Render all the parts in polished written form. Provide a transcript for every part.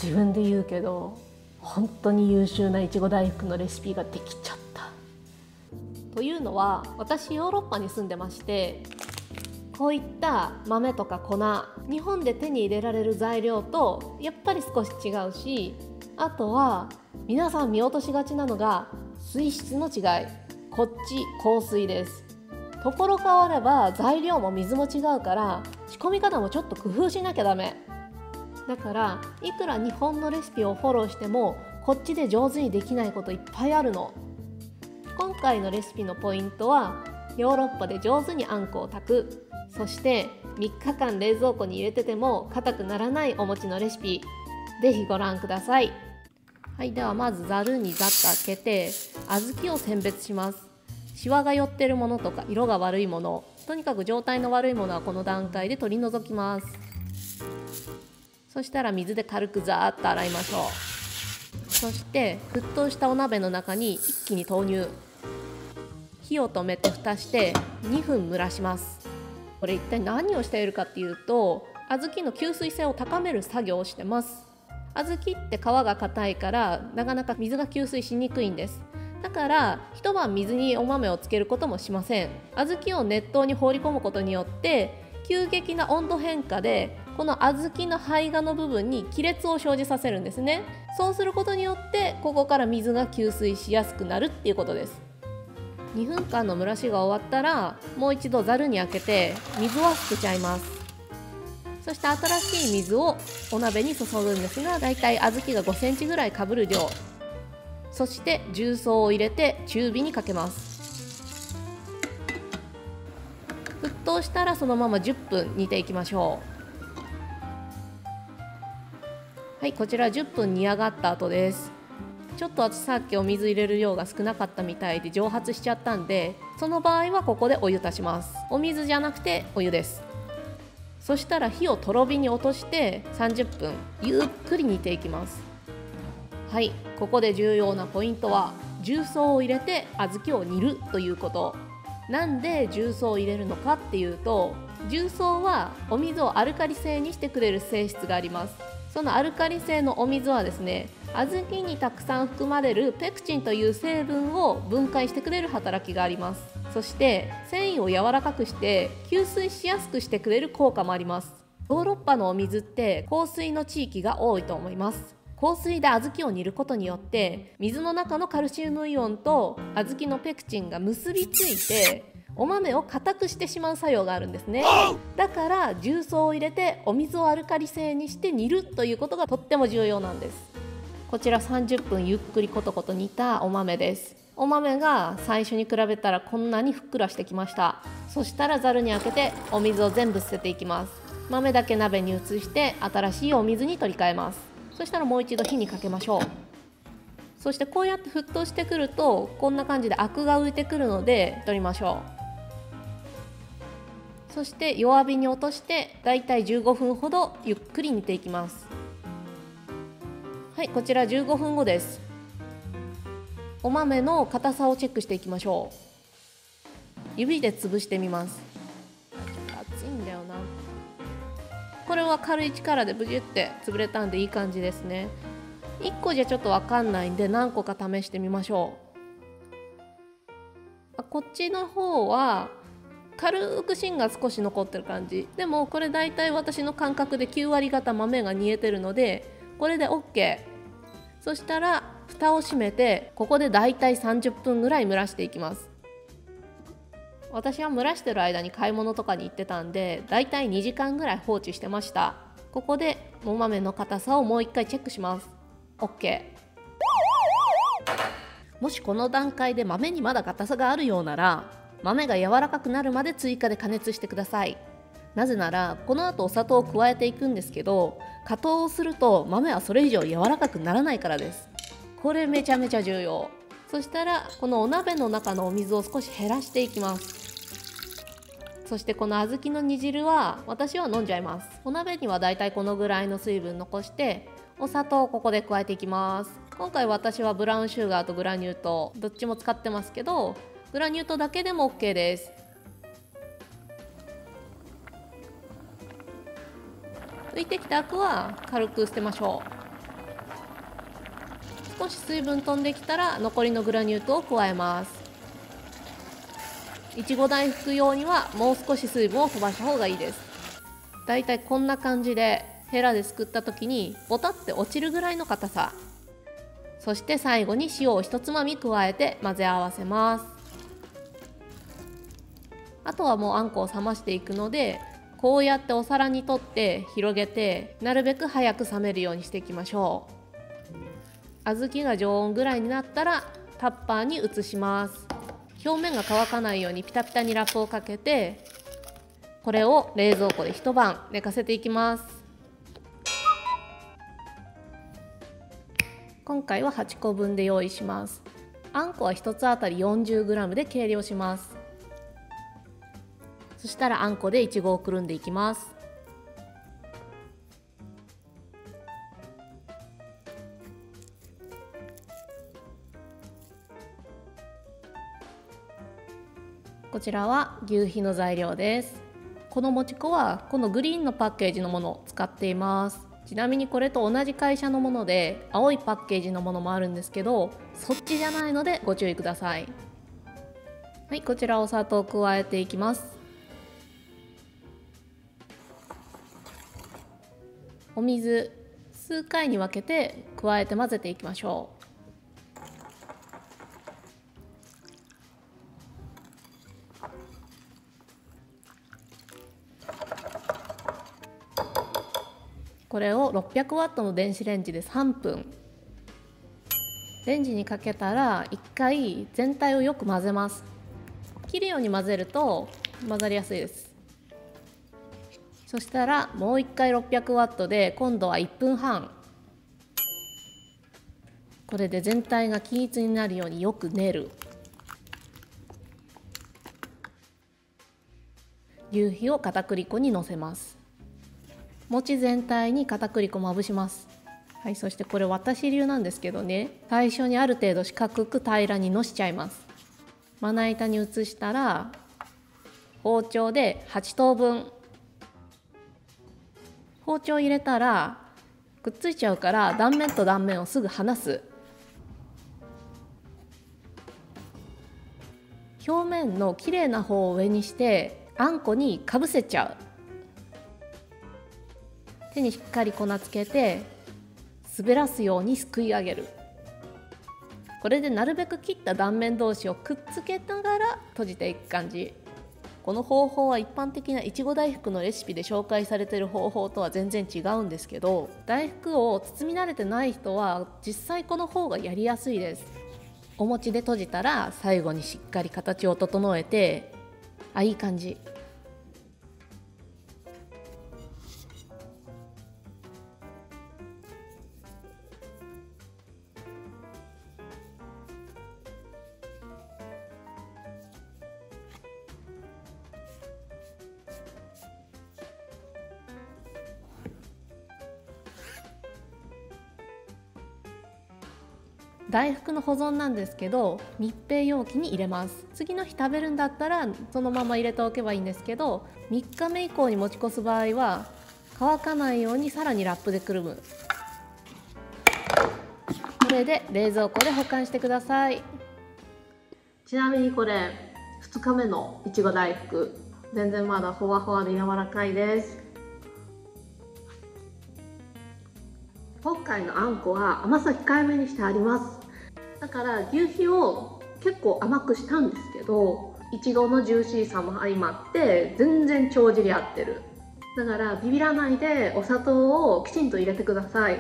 自分で言うけど本当に優秀ないちご大福のレシピができちゃった。というのは私ヨーロッパに住んでまして、こういった豆とか粉、日本で手に入れられる材料とやっぱり少し違うし、あとは皆さん見落としがちなのが水質の違い。こっち硬水です。ところ変われば材料も水も違うから仕込み方もちょっと工夫しなきゃダメ。だからいくら日本のレシピをフォローしてもこっちで上手にできないこといっぱいあるの。今回のレシピのポイントはヨーロッパで上手にあんこを炊く、そして3日間冷蔵庫に入れてても硬くならないお餅のレシピ、ぜひご覧ください。はい、ではまずざるにざっと開けて小豆を選別します。シワが寄ってるものとか色が悪いもの、とにかく状態の悪いものはこの段階で取り除きます。そしたら水で軽くザーッと洗いましょう。そして沸騰したお鍋の中に一気に投入。火を止めて蓋して2分蒸らします。これ一体何をしているかっていうと、小豆の吸水性を高める作業をしてます。小豆って皮が硬いからなかなか水が吸水しにくいんです。だから一晩水にお豆をつけることもしません。小豆を熱湯に放り込むことによって急激な温度変化でこの小豆の胚芽の部分に亀裂を生じさせるんですね。そうすることによってここから水が吸水しやすくなるっていうことです。2分間の蒸らしが終わったらもう一度ざるにあけて水は捨てちゃいます。そして新しい水をお鍋に注ぐんですが、だいたい小豆が5センチぐらいかぶる量。そして重曹を入れて中火にかけます。沸騰したらそのまま10分煮ていきましょう。はい、こちら10分煮上がった後です。ちょっと私さっきお水入れる量が少なかったみたいで蒸発しちゃったんで、その場合はここでお湯足します。お水じゃなくてお湯です。そしたら火をとろ火に落として30分ゆっくり煮ていきます。はい、ここで重要なポイントは重曹を入れて小豆を煮るということ。なんで重曹を入れるのかっていうと、重曹はお水をアルカリ性にしてくれる性質があります。そのアルカリ性のお水はですね、小豆にたくさん含まれるペクチンという成分を分解してくれる働きがあります。そして繊維を柔らかくして吸水しやすくしてくれる効果もあります。ヨーロッパのお水って硬水の地域が多いと思います。硬水で小豆を煮ることによって水の中のカルシウムイオンと小豆のペクチンが結びついてお豆を硬くしてしまう作用があるんですね。だから重曹を入れてお水をアルカリ性にして煮るということがとっても重要なんです。こちら30分ゆっくりコトコト煮たお豆です。お豆が最初に比べたらこんなにふっくらしてきました。そしたらざるにあけてお水を全部捨てていきます。豆だけ鍋に移して新しいお水に取り替えます。そしたらもう一度火にかけましょう。そしてこうやって沸騰してくるとこんな感じでアクが浮いてくるので取りましょう。そして弱火に落としてだいたい15分ほどゆっくり煮ていきます。はい、こちら15分後です。お豆の硬さをチェックしていきましょう。指で潰してみます。熱いんだよな。これは軽い力でブジュって潰れたんでいい感じですね。1個じゃちょっと分かんないんで何個か試してみましょう。こっちの方は軽く芯が少し残ってる感じ。でもこれだいたい私の感覚で9割方豆が煮えてるのでこれで OK。 そしたら蓋を閉めてここでだいたい30分ぐらい蒸らしていきます。私は蒸らしてる間に買い物とかに行ってたんでだいたい2時間ぐらい放置してました。ここでお豆の硬さをもう一回チェックします。 OK。 もしこの段階で豆にまだ硬さがあるようなら豆が柔らかくなるまで追加で加熱してください。なぜならこの後お砂糖を加えていくんですけど、加糖をすると豆はそれ以上柔らかくならないからです。これめちゃめちゃ重要。そしたらこのお鍋の中のお水を少し減らしていきます。そしてこの小豆の煮汁は私は飲んじゃいます。お鍋にはだいたいこのぐらいの水分残してお砂糖をここで加えていきます。今回私はブラウンシュガーとグラニュー糖どっちも使ってますけど、グラニュー糖だけでも OK です。浮いてきたアクは軽く捨てましょ少し水分飛んできたら残りのグラニュー糖を加えます。いちご大福用にはもう少し水分を飛ばした方がいいです。だいたいこんな感じでヘラですくった時にボタって落ちるぐらいの硬さ。そして最後に塩を1つまみ加えて混ぜ合わせます。あとはもうあんこを冷ましていくので、こうやってお皿に取って広げて、なるべく早く冷めるようにしていきましょう。小豆が常温ぐらいになったらタッパーに移します。表面が乾かないようにピタピタにラップをかけて、これを冷蔵庫で一晩寝かせていきます。今回は8個分で用意します。あんこは1つあたり 40g で計量します。そしたらあんこでいちごをくるんでいきます。こちらは求肥の材料です。このもち粉はこのグリーンのパッケージのものを使っています。ちなみにこれと同じ会社のもので青いパッケージのものもあるんですけど、そっちじゃないのでご注意ください。はい、こちらお砂糖を加えていきます。お水数回に分けて加えて混ぜていきましょう。これを600ワットの電子レンジで3分。レンジにかけたら1回全体をよく混ぜます。切るように混ぜると混ざりやすいです。そしたらもう1回600ワットで今度は1分半。これで全体が均一になるようによく練る。求肥を片栗粉にのせます。餅全体に片栗粉まぶします。はい、そしてこれ私流なんですけどね、最初にある程度四角く平らにのしちゃいます。まな板に移したら包丁で8等分。包丁入れたらくっついちゃうから断面と断面をすぐ離す。表面のきれいな方を上にしてあんこにかぶせちゃう。手にしっかり粉つけて滑らすようにすくい上げる。これでなるべく切った断面同士をくっつけながら閉じていく感じ。この方法は一般的ないちご大福のレシピで紹介されている方法とは全然違うんですけど、大福を包み慣れてない人は実際この方がやりやすいです。お餅で閉じたら最後にしっかり形を整えて、いい感じ。大福の保存なんですけど、密閉容器に入れます。次の日食べるんだったらそのまま入れておけばいいんですけど、3日目以降に持ち越す場合は乾かないようにさらにラップでくるむ。これで冷蔵庫で保管してください。ちなみにこれ2日目のいちご大福、全然まだふわふわで柔らかいです。今回のあんこは甘さ控えめにしてあります。だから求肥を結構甘くしたんですけど、いちごのジューシーさも相まって全然帳尻合ってる。だからビビらないでお砂糖をきちんと入れてください。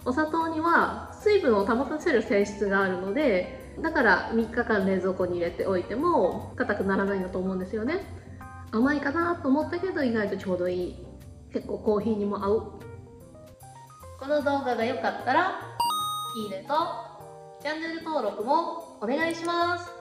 お砂糖には水分を保たせる性質があるので、だから3日間冷蔵庫に入れておいても硬くならないんだと思うんですよね。甘いかなと思ったけど意外とちょうどいい。結構コーヒーにも合う。この動画が良かったらいいねとチャンネル登録もお願いします。